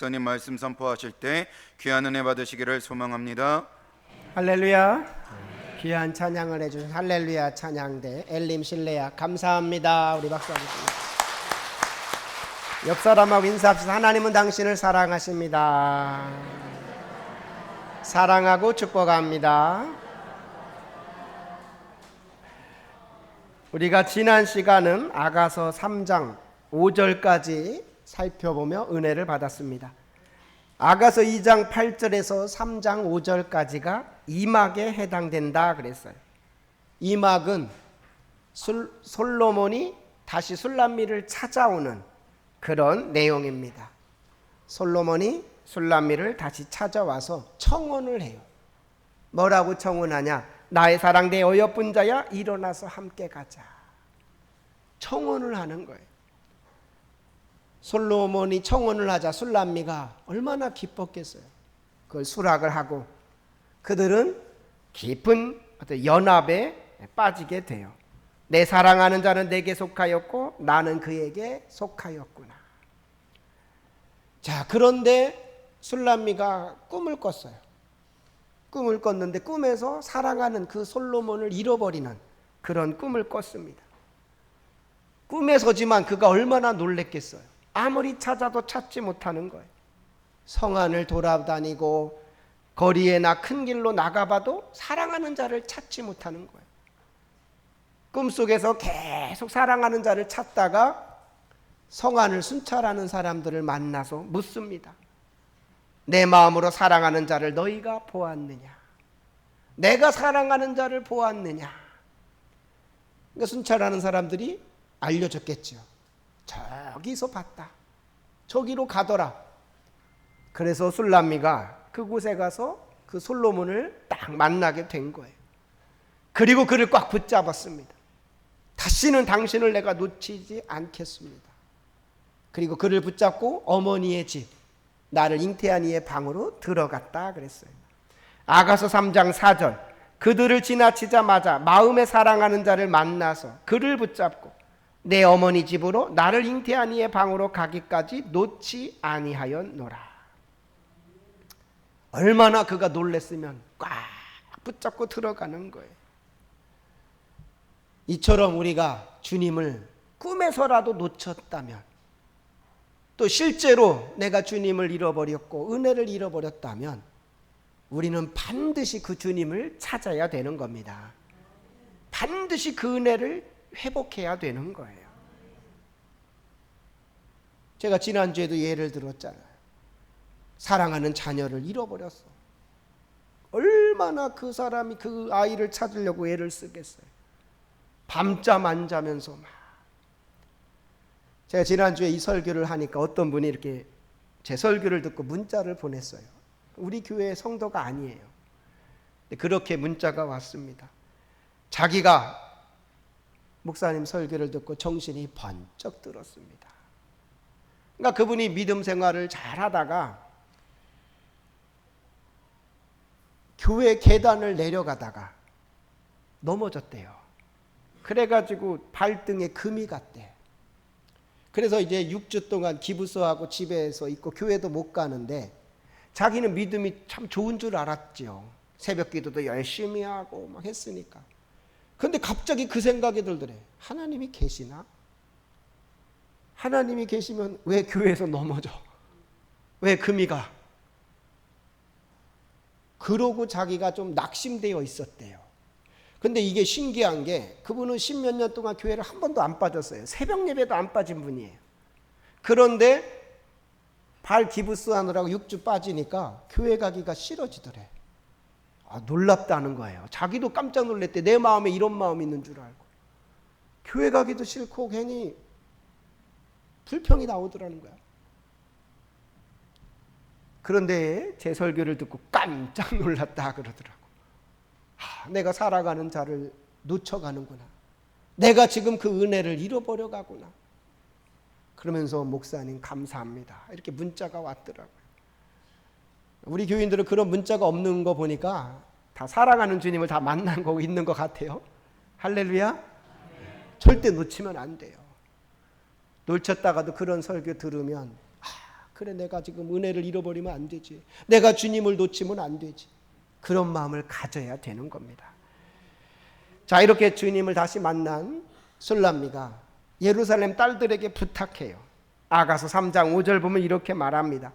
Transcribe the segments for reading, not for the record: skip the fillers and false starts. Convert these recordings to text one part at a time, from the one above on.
목사님 말씀 선포하실 때 귀한 은혜 받으시기를 소망합니다. 할렐루야. 귀한 찬양을 해주신 할렐루야 찬양대 엘림 실레야 감사합니다. 우리 박수 한번 칩니다. 옆 사람하고 인사합시다. 하나님은 당신을 사랑하십니다. 사랑하고 축복합니다. 우리가 지난 시간은 아가서 3장 5절까지 살펴보며 은혜를 받았습니다. 아가서 2장 8절에서 3장 5절까지가 이막에 해당된다 그랬어요. 이막은 솔로몬이 다시 술람미를 찾아오는 그런 내용입니다. 솔로몬이 술람미를 다시 찾아와서 청혼을 해요. 뭐라고 청혼하냐? 나의 사랑 내 어여쁜 자야 일어나서 함께 가자. 청혼을 하는 거예요. 솔로몬이 청혼을 하자 술람미가 얼마나 기뻤겠어요. 그걸 수락을 하고 그들은 깊은 어떤 연합에 빠지게 돼요. 내 사랑하는 자는 내게 속하였고 나는 그에게 속하였구나. 자, 그런데 술람미가 꿈을 꿨어요. 꿈을 꿨는데 꿈에서 사랑하는 그 솔로몬을 잃어버리는 그런 꿈을 꿨습니다. 꿈에서지만 그가 얼마나 놀랬겠어요. 아무리 찾아도 찾지 못하는 거예요. 성안을 돌아다니고 거리에나 큰 길로 나가봐도 사랑하는 자를 찾지 못하는 거예요. 꿈속에서 계속 사랑하는 자를 찾다가 성안을 순찰하는 사람들을 만나서 묻습니다. 내 마음으로 사랑하는 자를 너희가 보았느냐? 내가 사랑하는 자를 보았느냐? 그러니까 순찰하는 사람들이 알려줬겠죠. 저기서 봤다. 저기로 가더라. 그래서 술람미가 그곳에 가서 그 솔로몬을 딱 만나게 된 거예요. 그리고 그를 꽉 붙잡았습니다. 다시는 당신을 내가 놓치지 않겠습니다. 그리고 그를 붙잡고 어머니의 집, 나를 잉태한 이의 방으로 들어갔다 그랬어요. 아가서 3장 4절 그들을 지나치자마자 마음에 사랑하는 자를 만나서 그를 붙잡고 내 어머니 집으로 나를 잉태한 이의 방으로 가기까지 놓지 아니하였노라. 얼마나 그가 놀랬으면 꽉 붙잡고 들어가는 거예요. 이처럼 우리가 주님을 꿈에서라도 놓쳤다면, 또 실제로 내가 주님을 잃어버렸고 은혜를 잃어버렸다면 우리는 반드시 그 주님을 찾아야 되는 겁니다. 반드시 그 은혜를 회복해야 되는 거예요. 제가 지난주에도 예를 들었잖아요. 사랑하는 자녀를 잃어버렸어. 얼마나 그 사람이 그 아이를 찾으려고 애를 쓰겠어요. 밤잠 안 자면서 막. 제가 지난주에 이 설교를 하니까 어떤 분이 이렇게 제 설교를 듣고 문자를 보냈어요. 우리 교회 성도가 아니에요. 그렇게 문자가 왔습니다. 자기가 목사님 설교를 듣고 정신이 번쩍 들었습니다. 그러니까 그분이 믿음 생활을 잘 하다가 교회 계단을 내려가다가 넘어졌대요. 그래가지고 발등에 금이 갔대. 그래서 이제 6주 동안 기부서하고 집에서 있고 교회도 못 가는데 자기는 믿음이 참 좋은 줄 알았죠. 새벽 기도도 열심히 하고 막 했으니까. 근데 갑자기 그 생각이 들더래. 하나님이 계시나? 하나님이 계시면 왜 교회에서 넘어져? 왜 금이 가? 그러고 자기가 좀 낙심되어 있었대요. 근데 이게 신기한 게 그분은 10몇 년 동안 교회를 한 번도 안 빠졌어요. 새벽 예배도 안 빠진 분이에요. 그런데 발 기부스 하느라고 6주 빠지니까 교회 가기가 싫어지더래. 놀랍다는 거예요. 자기도 깜짝 놀랐대. 내 마음에 이런 마음이 있는 줄 알고. 교회 가기도 싫고 괜히 불평이 나오더라는 거야. 그런데 제 설교를 듣고 깜짝 놀랐다 그러더라고. 내가 살아가는 자를 놓쳐가는구나. 내가 지금 그 은혜를 잃어버려 가구나. 그러면서 목사님 감사합니다. 이렇게 문자가 왔더라고요. 우리 교인들은 그런 문자가 없는 거 보니까 다 사랑하는 주님을 다 만난 거 있는 것 같아요. 할렐루야. 절대 놓치면 안 돼요. 놓쳤다가도 그런 설교 들으면 그래 내가 지금 은혜를 잃어버리면 안 되지. 내가 주님을 놓치면 안 되지. 그런 마음을 가져야 되는 겁니다. 자, 이렇게 주님을 다시 만난 술람미가 예루살렘 딸들에게 부탁해요. 아가서 3장 5절 보면 이렇게 말합니다.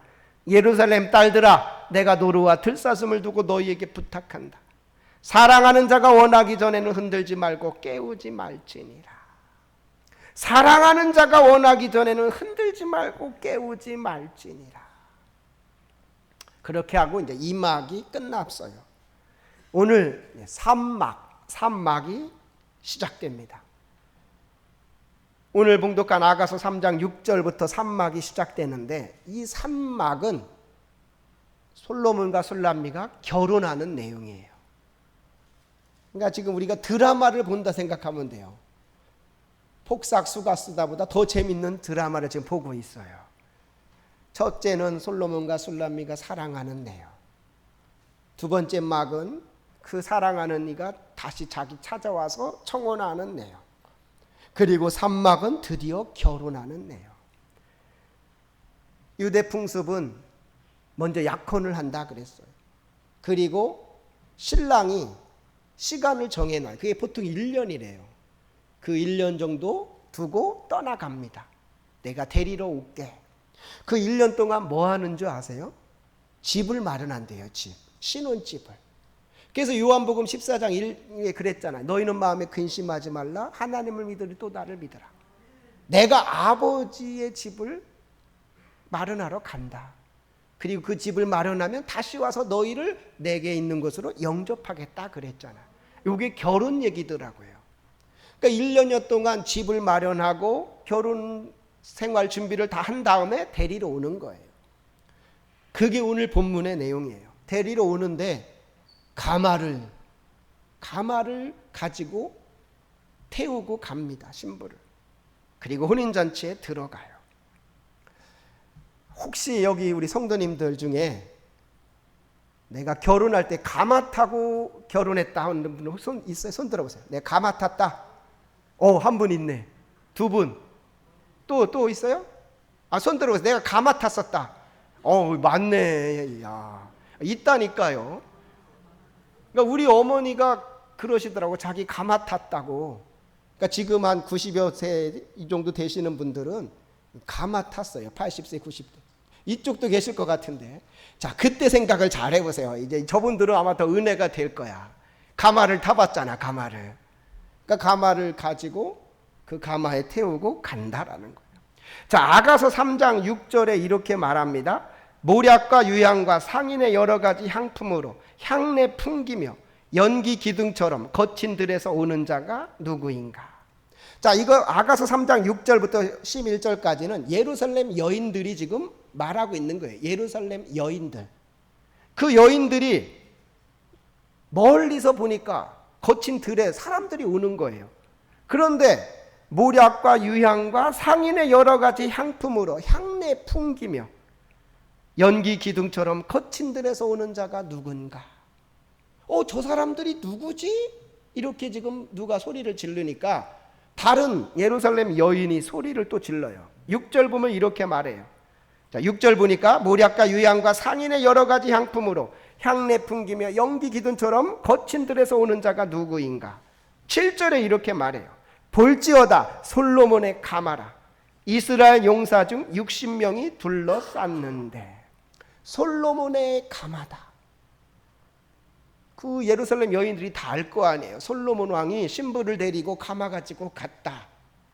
예루살렘 딸들아, 내가 노루와 들사슴을 두고 너희에게 부탁한다. 사랑하는 자가 원하기 전에는 흔들지 말고 깨우지 말지니라. 사랑하는 자가 원하기 전에는 흔들지 말고 깨우지 말지니라. 그렇게 하고 이제 2막이 끝났어요. 오늘 3막이 시작됩니다. 오늘 봉독한 아가서 3장 6절부터 3막이 시작되는데, 이 3막은 솔로몬과 술람미가 결혼하는 내용이에요. 그러니까 지금 우리가 드라마를 본다 생각하면 돼요. 폭삭 수가 쓰다보다 더 재밌는 드라마를 지금 보고 있어요. 첫째는 솔로몬과 술람미가 사랑하는 내용. 두 번째 막은 그 사랑하는 이가 다시 자기 찾아와서 청혼하는 내용. 그리고 3막은 드디어 결혼하는 내용. 유대 풍습은 먼저 약혼을 한다 그랬어요. 그리고 신랑이 시간을 정해놔요. 그게 보통 1년이래요. 그 1년 정도 두고 떠나갑니다. 내가 데리러 올게. 그 1년 동안 뭐 하는 줄 아세요? 집을 마련한대요. 집. 신혼집을. 그래서 요한복음 14장 1에 그랬잖아요. 너희는 마음에 근심하지 말라. 하나님을 믿으리 또 나를 믿으라. 내가 아버지의 집을 마련하러 간다. 그리고 그 집을 마련하면 다시 와서 너희를 내게 있는 곳으로 영접하겠다 그랬잖아요. 이게 결혼 얘기더라고요. 그러니까 1년여 동안 집을 마련하고 결혼 생활 준비를 다 한 다음에 데리러 오는 거예요. 그게 오늘 본문의 내용이에요. 데리러 오는데 가마를 가지고 태우고 갑니다. 신부를. 그리고 혼인잔치에 들어가요. 혹시 여기 우리 성도님들 중에 내가 결혼할 때 가마 타고 결혼했다 하는 분 손 있어요? 손 들어보세요. 내가 가마 탔다. 한 분 있네. 두 분. 또 있어요? 손 들어보세요. 내가 가마 탔었다. 맞네. 야, 있다니까요. 그러니까 우리 어머니가 그러시더라고. 자기 가마 탔다고. 그러니까 지금 한 90여 세 이 정도 되시는 분들은 가마 탔어요. 80세, 90대. 이쪽도 계실 것 같은데. 자, 그때 생각을 잘 해보세요. 이제 저분들은 아마 더 은혜가 될 거야. 가마를 타봤잖아, 가마를. 그러니까 가마를 가지고 그 가마에 태우고 간다라는 거예요. 자, 아가서 3장 6절에 이렇게 말합니다. 모략과 유향과 상인의 여러 가지 향품으로 향내 풍기며 연기 기둥처럼 거친 들에서 오는 자가 누구인가? 자, 이거 아가서 3장 6절부터 11절까지는 예루살렘 여인들이 지금 말하고 있는 거예요. 예루살렘 여인들. 그 여인들이 멀리서 보니까 거친 들에 사람들이 오는 거예요. 그런데 모략과 유향과 상인의 여러 가지 향품으로 향내 풍기며 연기 기둥처럼 거친 들에서 오는 자가 누군가? 저 사람들이 누구지? 이렇게 지금 누가 소리를 지르니까 다른 예루살렘 여인이 소리를 또 질러요. 6절 보면 이렇게 말해요. 자, 6절 보니까 모략과 유향과 상인의 여러 가지 향품으로 향내 풍기며 연기 기둥처럼 거친 들에서 오는 자가 누구인가? 7절에 이렇게 말해요. 볼지어다 솔로몬의 가마라. 이스라엘 용사 중 60명이 둘러쌌는데. 솔로몬의 가마다. 그 예루살렘 여인들이 다 알 거 아니에요. 솔로몬 왕이 신부를 데리고 가마 가지고 갔다.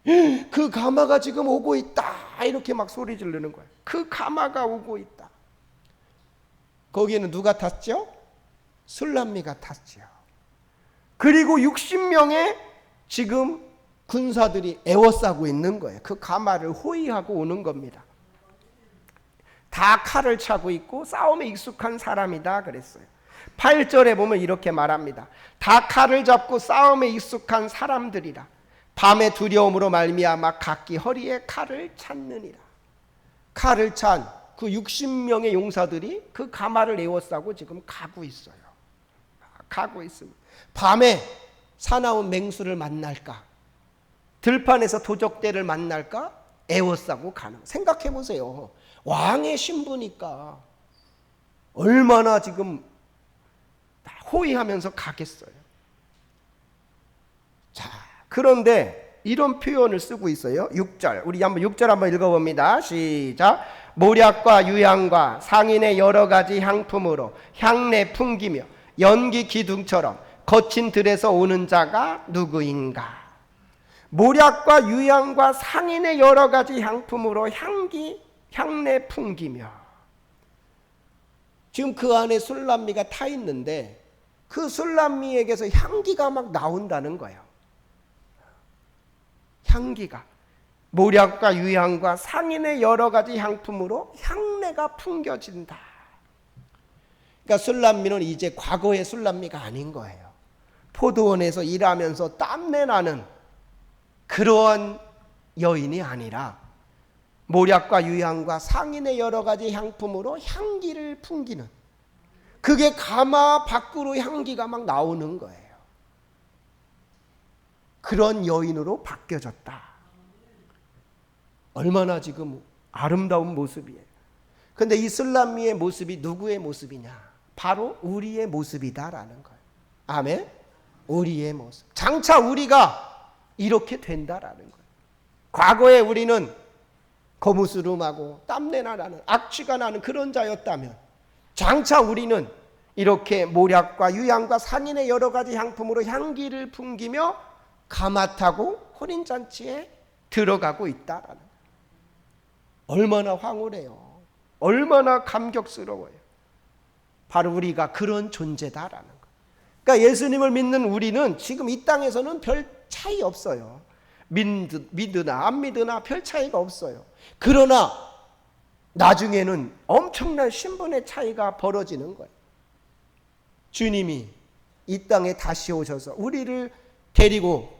그 가마가 지금 오고 있다. 이렇게 막 소리 지르는 거예요. 그 가마가 오고 있다. 거기에는 누가 탔죠? 술람미가 탔죠. 그리고 60명의 지금 군사들이 에워싸고 있는 거예요. 그 가마를 호위하고 오는 겁니다. 다 칼을 차고 있고 싸움에 익숙한 사람이다 그랬어요. 8절에 보면 이렇게 말합니다. 다 칼을 잡고 싸움에 익숙한 사람들이라. 밤의 두려움으로 말미암아 각기 허리에 칼을 찼느니라. 칼을 찬 그 60명의 용사들이 그 가마를 에워싸고 지금 가고 있어요. 가고 있습니다. 밤에 사나운 맹수를 만날까? 들판에서 도적대를 만날까? 에워싸고 가는. 생각해 보세요. 왕의 신부니까 얼마나 지금 호의하면서 가겠어요. 자, 그런데 이런 표현을 쓰고 있어요. 6절. 우리 한번 6절 한번 읽어봅니다. 시작. 모략과 유향과 상인의 여러 가지 향품으로 향내 풍기며 연기 기둥처럼 거친 들에서 오는 자가 누구인가? 모략과 유향과 상인의 여러 가지 향품으로 향내 풍기며, 지금 그 안에 술람미가 타 있는데 그 술람미에게서 향기가 막 나온다는 거예요. 향기가 모략과 유향과 상인의 여러 가지 향품으로 향내가 풍겨진다. 그러니까 술람미는 이제 과거의 술람미가 아닌 거예요. 포도원에서 일하면서 땀내 나는 그러한 여인이 아니라 모략과 유향과 상인의 여러 가지 향품으로 향기를 풍기는, 그게 가마 밖으로 향기가 막 나오는 거예요. 그런 여인으로 바뀌어졌다. 얼마나 지금 아름다운 모습이에요. 그런데 이 술람미의 모습이 누구의 모습이냐? 바로 우리의 모습이다라는 거예요. 아멘? 우리의 모습. 장차 우리가 이렇게 된다라는 거예요. 과거에 우리는 거무스름하고 땀내나 나는, 악취가 나는 그런 자였다면 장차 우리는 이렇게 모략과 유향과 상인의 여러 가지 향품으로 향기를 풍기며 가마 타고 혼인잔치에 들어가고 있다라는 거예요. 얼마나 황홀해요. 얼마나 감격스러워요. 바로 우리가 그런 존재다라는 거예요. 그러니까 예수님을 믿는 우리는 지금 이 땅에서는 별 차이 없어요. 믿으나 안 믿으나 별 차이가 없어요. 그러나 나중에는 엄청난 신분의 차이가 벌어지는 거예요. 주님이 이 땅에 다시 오셔서 우리를 데리고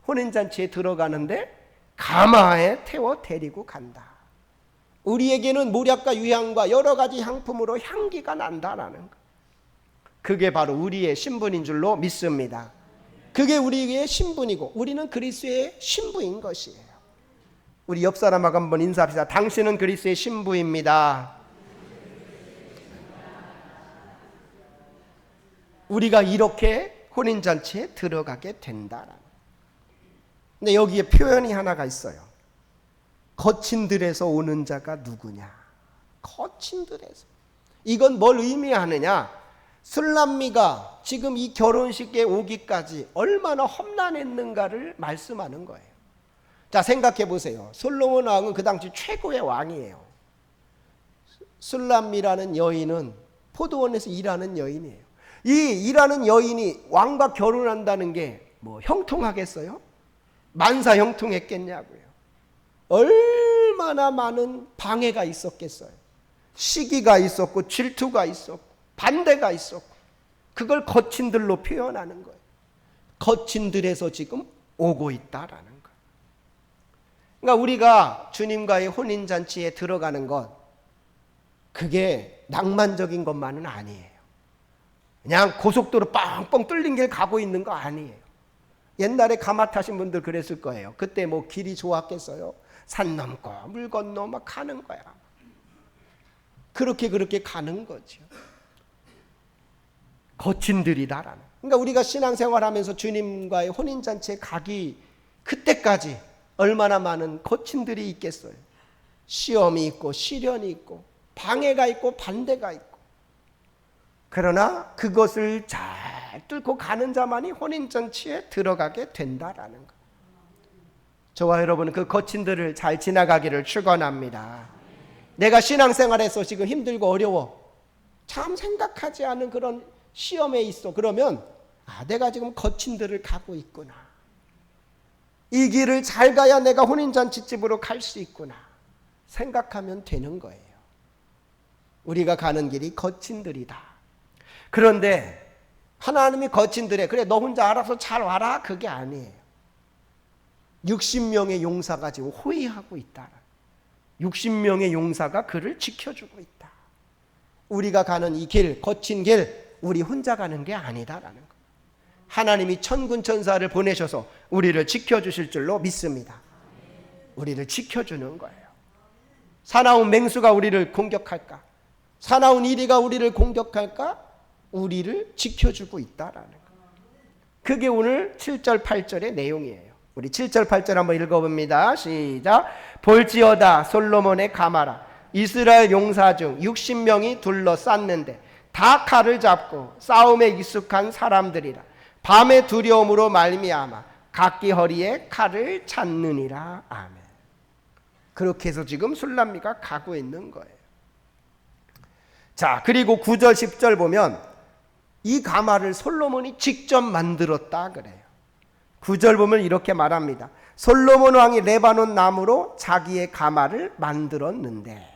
혼인잔치에 들어가는데 가마에 태워 데리고 간다. 우리에게는 모략과 유향과 여러 가지 향품으로 향기가 난다라는 것. 그게 바로 우리의 신분인 줄로 믿습니다. 그게 우리의 신분이고 우리는 그리스도의 신부인 것이에요. 우리 옆 사람하고 한번 인사합시다. 당신은 그리스도의 신부입니다. 우리가 이렇게 혼인잔치에 들어가게 된다라는. 근데 여기에 표현이 하나가 있어요. 거친 들에서 오는 자가 누구냐? 거친 들에서. 이건 뭘 의미하느냐? 술람미가 지금 이 결혼식에 오기까지 얼마나 험난했는가를 말씀하는 거예요. 자, 생각해 보세요. 솔로몬 왕은 그 당시 최고의 왕이에요. 술람미라는 여인은 포도원에서 일하는 여인이에요. 이 일하는 여인이 왕과 결혼한다는 게 뭐 형통하겠어요? 만사 형통했겠냐고요. 얼마나 많은 방해가 있었겠어요. 시기가 있었고 질투가 있었고 반대가 있었고, 그걸 거친 들로 표현하는 거예요. 거친 들에서 지금 오고 있다라는 거예요. 그러니까 우리가 주님과의 혼인잔치에 들어가는 것, 그게 낭만적인 것만은 아니에요. 그냥 고속도로 뻥뻥 뚫린 길 가고 있는 거 아니에요. 옛날에 가마 타신 분들 그랬을 거예요. 그때 뭐 길이 좋았겠어요? 산 넘고 물 건너 막 가는 거야. 그렇게 가는 거죠. 거친 들이다라는. 그러니까 우리가 신앙생활하면서 주님과의 혼인잔치에 가기 그때까지 얼마나 많은 거친 들이 있겠어요. 시험이 있고 시련이 있고 방해가 있고 반대가 있고. 그러나 그것을 잘 뚫고 가는 자만이 혼인잔치에 들어가게 된다라는 것. 저와 여러분은 그 거친 들을 잘 지나가기를 축원합니다. 내가 신앙생활에서 지금 힘들고 어려워, 참 생각하지 않은 그런 시험에 있어. 그러면 내가 지금 거친 들을 가고 있구나. 이 길을 잘 가야 내가 혼인잔치집으로 갈 수 있구나 생각하면 되는 거예요. 우리가 가는 길이 거친 들이다. 그런데 하나님이 거친 들에 그래 너 혼자 알아서 잘 와라, 그게 아니에요. 60명의 용사가 지금 호위하고 있다. 60명의 용사가 그를 지켜주고 있다. 우리가 가는 이 길, 거친 길, 우리 혼자 가는 게 아니다라는 거. 하나님이 천군 천사를 보내셔서 우리를 지켜주실 줄로 믿습니다. 우리를 지켜주는 거예요. 사나운 맹수가 우리를 공격할까? 사나운 이리가 우리를 공격할까? 우리를 지켜주고 있다라는 거. 그게 오늘 7절 8절의 내용이에요. 우리 7절 8절 한번 읽어봅니다. 시작. 볼지어다 솔로몬의 가마라 이스라엘 용사 중 60명이 둘러쌌는데 다 칼을 잡고 싸움에 익숙한 사람들이라. 밤의 두려움으로 말미암아 각기 허리에 칼을 찾느니라. 아멘. 그렇게 해서 지금 술람미가 가고 있는 거예요. 자, 그리고 9절 10절 보면 이 가마를 솔로몬이 직접 만들었다 그래요. 9절 보면 이렇게 말합니다. 솔로몬 왕이 레바논 나무로 자기의 가마를 만들었는데,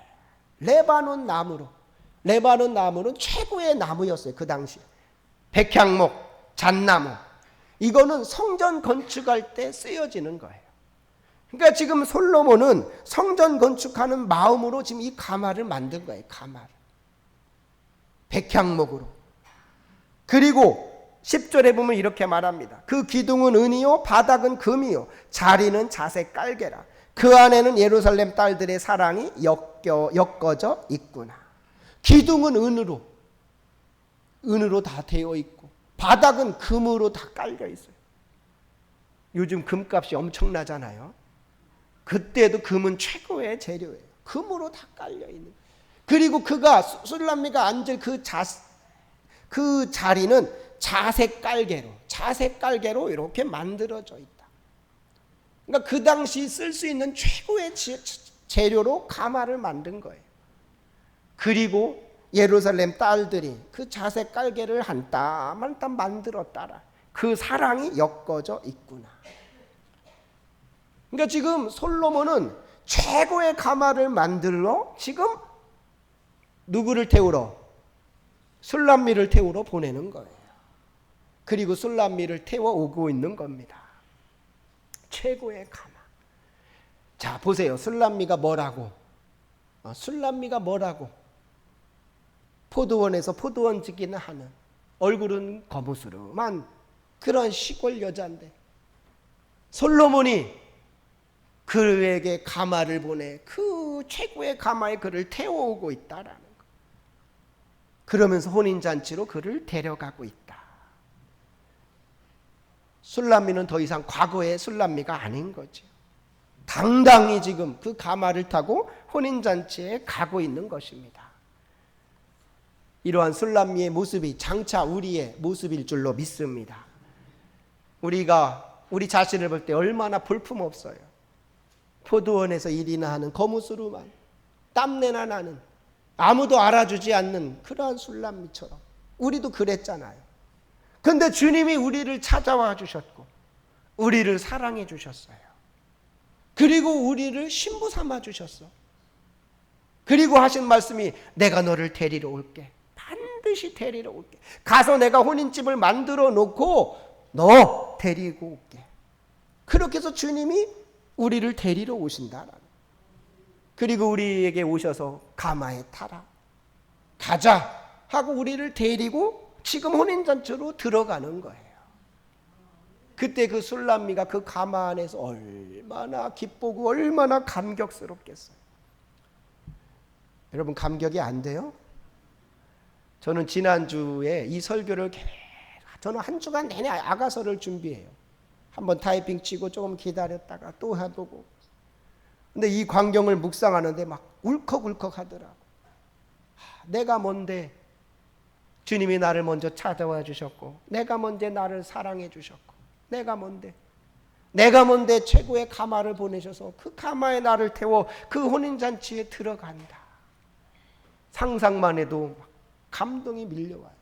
레바논 나무는 최고의 나무였어요. 그 당시에 백향목, 잣나무, 이거는 성전 건축할 때 쓰여지는 거예요. 그러니까 지금 솔로몬은 성전 건축하는 마음으로 지금 이 가마를 만든 거예요. 가마를 백향목으로. 그리고 10절에 보면 이렇게 말합니다. 그 기둥은 은이요 바닥은 금이요 자리는 자색 깔개라. 그 안에는 예루살렘 딸들의 사랑이 엮어져 있구나. 기둥은 은으로 다 되어 있고 바닥은 금으로 다 깔려 있어요. 요즘 금값이 엄청나잖아요. 그때도 금은 최고의 재료예요. 금으로 다 깔려 있는. 그리고 그가 술람미가 앉을 그 자리는 자색 깔개로 이렇게 만들어져 있다. 그러니까 그 당시 쓸 수 있는 최고의 재료로 가마를 만든 거예요. 그리고 예루살렘 딸들이 그 자색 깔개를 한 땀 한 땀 만들었다라. 그 사랑이 엮어져 있구나. 그러니까 지금 솔로몬은 최고의 가마를 만들러 지금 누구를 태우러? 술람미를 태우러 보내는 거예요. 그리고 술람미를 태워 오고 있는 겁니다. 최고의 가마. 자, 보세요. 술람미가 뭐라고? 포도원에서 포도원지기는 하는, 얼굴은 거무스름한 그런 시골 여자인데 솔로몬이 그에게 가마를 보내 그 최고의 가마에 그를 태워오고 있다라는 거. 그러면서 혼인잔치로 그를 데려가고 있다. 술람미는 더 이상 과거의 술람미가 아닌 거죠. 당당히 지금 그 가마를 타고 혼인잔치에 가고 있는 것입니다. 이러한 술람미의 모습이 장차 우리의 모습일 줄로 믿습니다. 우리가 우리 자신을 볼 때 얼마나 볼품없어요. 포도원에서 일이나 하는 거무스름한, 땀내나 나는, 아무도 알아주지 않는 그러한 술람미처럼 우리도 그랬잖아요. 근데 주님이 우리를 찾아와 주셨고 우리를 사랑해 주셨어요. 그리고 우리를 신부 삼아 주셨어. 그리고 하신 말씀이 내가 너를 데리러 올게. 반드시 데리러 올게. 가서 내가 혼인집을 만들어 놓고 너 데리고 올게. 그렇게 해서 주님이 우리를 데리러 오신다. 그리고 우리에게 오셔서 가마에 타라. 가자 하고 우리를 데리고 지금 혼인잔치로 들어가는 거예요. 그때 그 술람미가 그 가마 안에서 얼마나 기쁘고 얼마나 감격스럽겠어요. 여러분, 감격이 안 돼요? 저는 지난주에 이 설교를 저는 한 주간 내내 아가서를 준비해요. 한번 타이핑 치고 조금 기다렸다가 또 해보고. 근데 이 광경을 묵상하는데 막 울컥울컥 하더라고. 내가 뭔데 주님이 나를 먼저 찾아와 주셨고, 내가 뭔데 나를 사랑해 주셨고, 내가 뭔데 최고의 가마를 보내셔서 그 가마에 나를 태워 그 혼인잔치에 들어간다. 상상만 해도 감동이 밀려와요.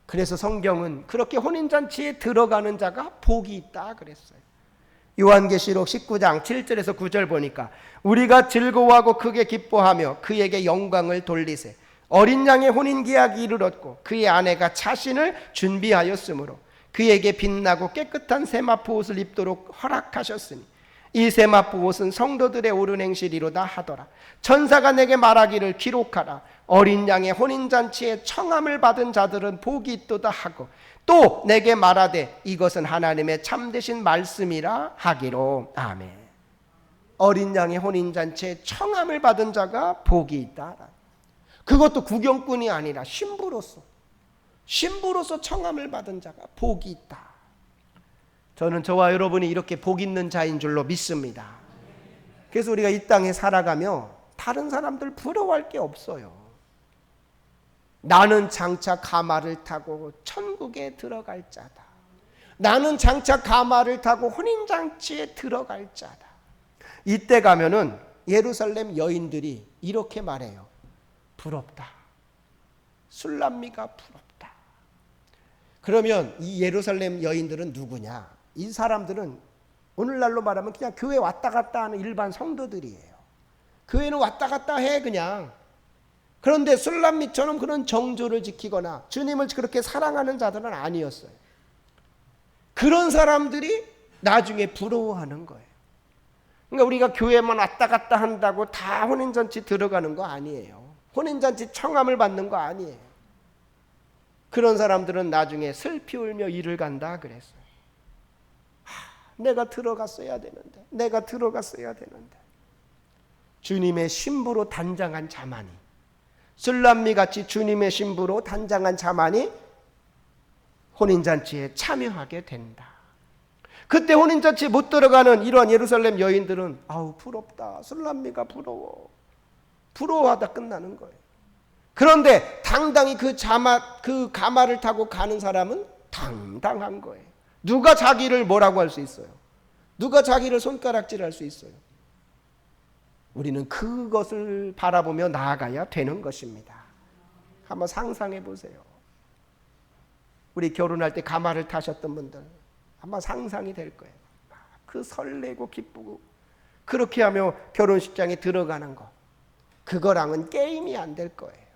그래서 성경은 그렇게 혼인잔치에 들어가는 자가 복이 있다 그랬어요. 요한계시록 19장 7절에서 9절 보니까 우리가 즐거워하고 크게 기뻐하며 그에게 영광을 돌리세. 어린 양의 혼인계약이 이르렀고 그의 아내가 자신을 준비하였으므로 그에게 빛나고 깨끗한 세마포 옷을 입도록 허락하셨으니 이 세마포 옷은 성도들의 옳은 행실이로다 하더라. 천사가 내게 말하기를 기록하라. 어린 양의 혼인잔치에 청함을 받은 자들은 복이 있도다 하고 또 내게 말하되 이것은 하나님의 참되신 말씀이라 하기로. 아멘. 어린 양의 혼인잔치에 청함을 받은 자가 복이 있다. 그것도 구경꾼이 아니라 신부로서 청함을 받은 자가 복이 있다. 저는 저와 여러분이 이렇게 복 있는 자인 줄로 믿습니다. 그래서 우리가 이 땅에 살아가며 다른 사람들 부러워할 게 없어요. 나는 장차 가마를 타고 천국에 들어갈 자다. 나는 장차 가마를 타고 혼인잔치에 들어갈 자다. 이때 가면은 예루살렘 여인들이 이렇게 말해요. 부럽다. 술람미가 부럽다. 그러면 이 예루살렘 여인들은 누구냐? 이 사람들은 오늘날로 말하면 그냥 교회 왔다 갔다 하는 일반 성도들이에요. 교회는 왔다 갔다 해 그냥. 그런데 술람미처럼 그런 정조를 지키거나 주님을 그렇게 사랑하는 자들은 아니었어요. 그런 사람들이 나중에 부러워하는 거예요. 그러니까 우리가 교회만 왔다 갔다 한다고 다 혼인잔치 들어가는 거 아니에요. 혼인잔치 청함을 받는 거 아니에요. 그런 사람들은 나중에 슬피 울며 이를 간다 그랬어요. 내가 들어갔어야 되는데, 내가 들어갔어야 되는데. 주님의 신부로 단장한 자만이, 술람미같이 주님의 신부로 단장한 자만이 혼인잔치에 참여하게 된다. 그때 혼인잔치에 못 들어가는 이러한 예루살렘 여인들은 아우 부럽다. 술람미가 부러워. 부러워하다 끝나는 거예요. 그런데 당당히 그 가마를 타고 가는 사람은 당당한 거예요. 누가 자기를 뭐라고 할 수 있어요? 누가 자기를 손가락질할 수 있어요? 우리는 그것을 바라보며 나아가야 되는 것입니다. 한번 상상해 보세요. 우리 결혼할 때 가마를 타셨던 분들 아마 상상이 될 거예요. 그 설레고 기쁘고 그렇게 하며 결혼식장에 들어가는 거, 그거랑은 게임이 안 될 거예요.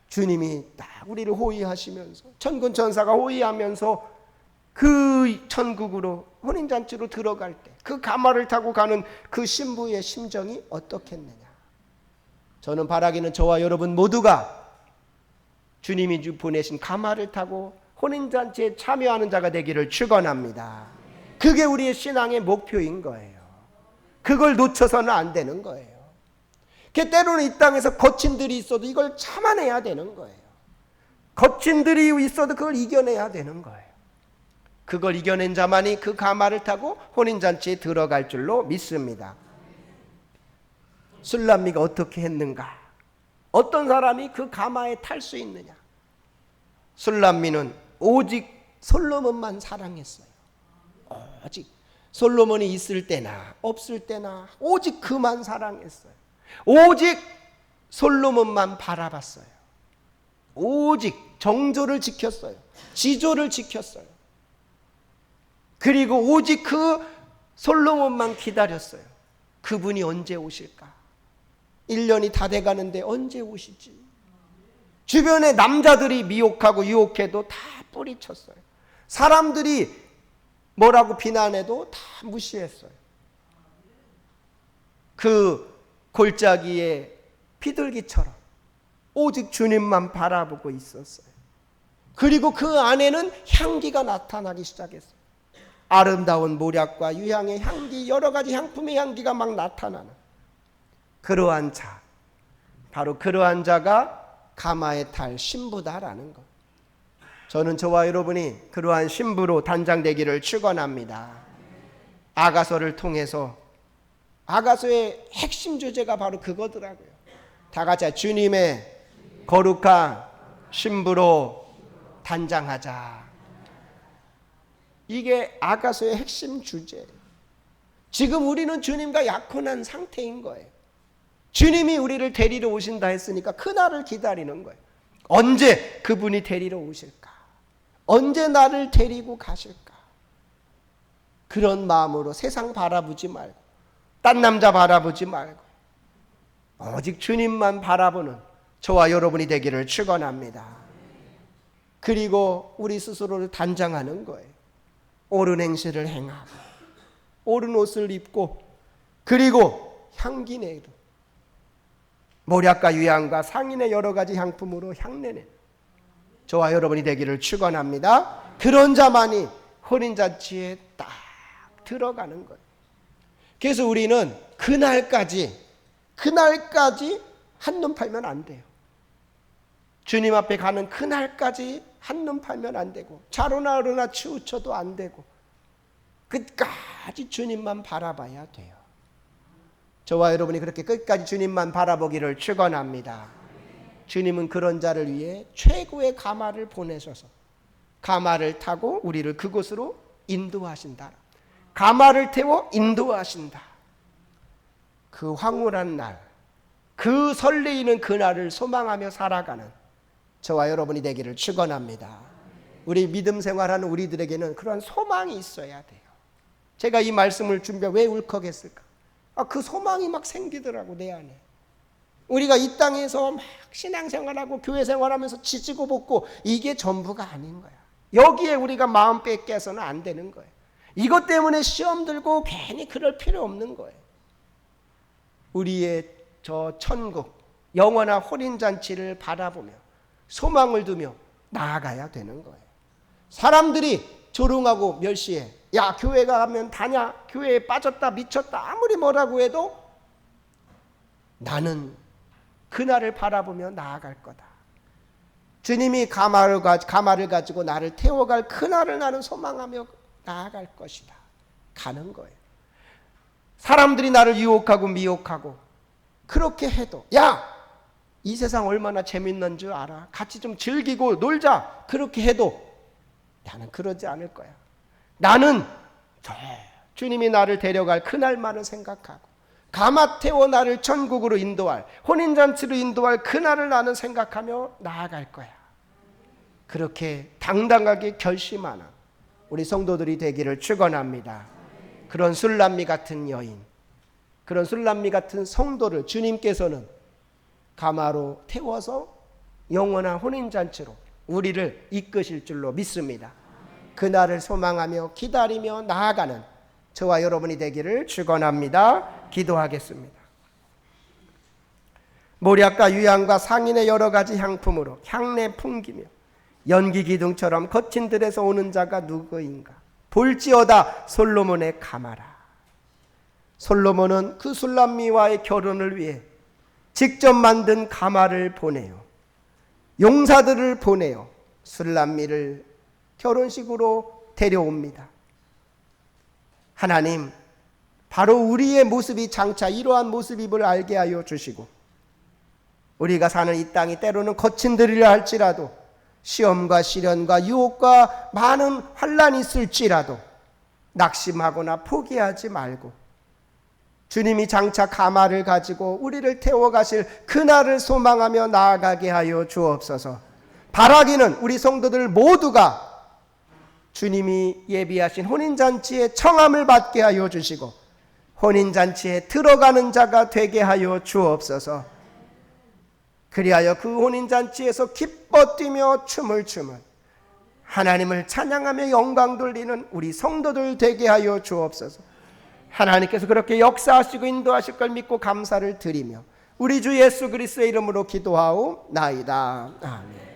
주님이 딱 우리를 호위하시면서, 천군 천사가 호위하면서 그 천국으로 혼인잔치로 들어갈 때 그 가마를 타고 가는 그 신부의 심정이 어떻겠느냐. 저는 바라기는 저와 여러분 모두가 주님이 보내신 가마를 타고 혼인잔치에 참여하는 자가 되기를 축원합니다. 그게 우리의 신앙의 목표인 거예요. 그걸 놓쳐서는 안 되는 거예요. 때로는 이 땅에서 거친들이 있어도 이걸 참아내야 되는 거예요. 거친들이 있어도 그걸 이겨내야 되는 거예요. 그걸 이겨낸 자만이 그 가마를 타고 혼인잔치에 들어갈 줄로 믿습니다. 술람미가 어떻게 했는가? 어떤 사람이 그 가마에 탈 수 있느냐? 술람미는 오직 솔로몬만 사랑했어요. 오직 솔로몬이 있을 때나 없을 때나 오직 그만 사랑했어요. 오직 솔로몬만 바라봤어요. 오직 정조를 지켰어요. 지조를 지켰어요. 그리고 오직 그 솔로몬만 기다렸어요. 그분이 언제 오실까? 1년이 다 돼가는데 언제 오시지? 주변에 남자들이 미혹하고 유혹해도 다 뿌리쳤어요. 사람들이 뭐라고 비난해도 다 무시했어요. 그 골짜기에 비둘기처럼 오직 주님만 바라보고 있었어요. 그리고 그 안에는 향기가 나타나기 시작했어요. 아름다운 모략과 유향의 향기, 여러 가지 향품의 향기가 막 나타나는 그러한 자, 바로 그러한 자가 가마에 탈 신부다라는 것. 저는 저와 여러분이 그러한 신부로 단장되기를 축원합니다. 아가서를 통해서, 아가서의 핵심 주제가 바로 그거더라고요. 다 같이 주님의 거룩한 신부로 단장하자. 이게 아가서의 핵심 주제예요. 지금 우리는 주님과 약혼한 상태인 거예요. 주님이 우리를 데리러 오신다 했으니까 그날을 기다리는 거예요. 언제 그분이 데리러 오실까? 언제 나를 데리고 가실까? 그런 마음으로 세상 바라보지 말고, 딴 남자 바라보지 말고 오직 주님만 바라보는 저와 여러분이 되기를 축원합니다. 그리고 우리 스스로를 단장하는 거예요. 옳은 행실을 행하고 옳은 옷을 입고, 그리고 향기 내도 모략과 유향과 상인의 여러 가지 향품으로 향내는 저와 여러분이 되기를 축원합니다. 그런 자만이 혼인잔치에 딱 들어가는 거예요. 그래서 우리는 그날까지 한눈 팔면 안 돼요. 주님 앞에 가는 그날까지 한눈 팔면 안 되고 자로나 어로나 치우쳐도 안 되고 끝까지 주님만 바라봐야 돼요. 저와 여러분이 그렇게 끝까지 주님만 바라보기를 축원합니다. 주님은 그런 자를 위해 최고의 가마를 보내셔서 가마를 타고 우리를 그곳으로 인도하신다. 가마를 태워 인도하신다. 그 황홀한 날, 그 설레이는 그날을 소망하며 살아가는 저와 여러분이 되기를 축원합니다. 우리 믿음 생활하는 우리들에게는 그런 소망이 있어야 돼요. 제가 이 말씀을 준비하고 왜 울컥했을까? 그 소망이 막 생기더라고 내 안에. 우리가 이 땅에서 막 신앙생활하고 교회생활하면서 지지고 볶고 이게 전부가 아닌 거야. 여기에 우리가 마음 뺏겨서는 안 되는 거예요. 이것 때문에 시험 들고 괜히 그럴 필요 없는 거예요. 우리의 저 천국 영원한 혼인잔치를 바라보며 소망을 두며 나아가야 되는 거예요. 사람들이 조롱하고 멸시해. 야, 교회 가면 다냐? 교회에 빠졌다 미쳤다 아무리 뭐라고 해도 나는 그날을 바라보며 나아갈 거다. 주님이 가마를 가지고 나를 태워갈 그날을 나는 소망하며 나아갈 것이다. 가는 거예요. 사람들이 나를 유혹하고 미혹하고 그렇게 해도 야, 이 세상 얼마나 재밌는 줄 알아? 같이 좀 즐기고 놀자. 그렇게 해도 나는 그러지 않을 거야. 나는 주님이 나를 데려갈 그날만을 생각하고 가마 태워 나를 천국으로 인도할 혼인잔치로 인도할 그날을 나는 생각하며 나아갈 거야. 그렇게 당당하게 결심하는 우리 성도들이 되기를 축원합니다. 그런 술람미 같은 여인, 그런 술람미 같은 성도를 주님께서는 가마로 태워서 영원한 혼인잔치로 우리를 이끄실 줄로 믿습니다. 그날을 소망하며 기다리며 나아가는 저와 여러분이 되기를 축원합니다. 기도하겠습니다. 모략과 유향과 상인의 여러 가지 향품으로 향내 풍기며 연기 기둥처럼 거친 들에서 오는 자가 누구인가? 볼지어다 솔로몬의 가마라. 솔로몬은 그 술람미와의 결혼을 위해 직접 만든 가마를 보내요. 용사들을 보내요. 술람미를 결혼식으로 데려옵니다. 하나님, 바로 우리의 모습이 장차 이러한 모습임을 알게 하여 주시고 우리가 사는 이 땅이 때로는 거친 들이라 할지라도 시험과 시련과 유혹과 많은 환난이 있을지라도 낙심하거나 포기하지 말고 주님이 장차 가마를 가지고 우리를 태워가실 그날을 소망하며 나아가게 하여 주옵소서. 바라기는 우리 성도들 모두가 주님이 예비하신 혼인잔치의 청함을 받게 하여 주시고 혼인잔치에 들어가는 자가 되게 하여 주옵소서. 그리하여 그 혼인잔치에서 기뻐 뛰며 춤을 추면 하나님을 찬양하며 영광 돌리는 우리 성도들 되게 하여 주옵소서. 하나님께서 그렇게 역사하시고 인도하실 걸 믿고 감사를 드리며 우리 주 예수 그리스도의 이름으로 기도하오나이다. 아멘.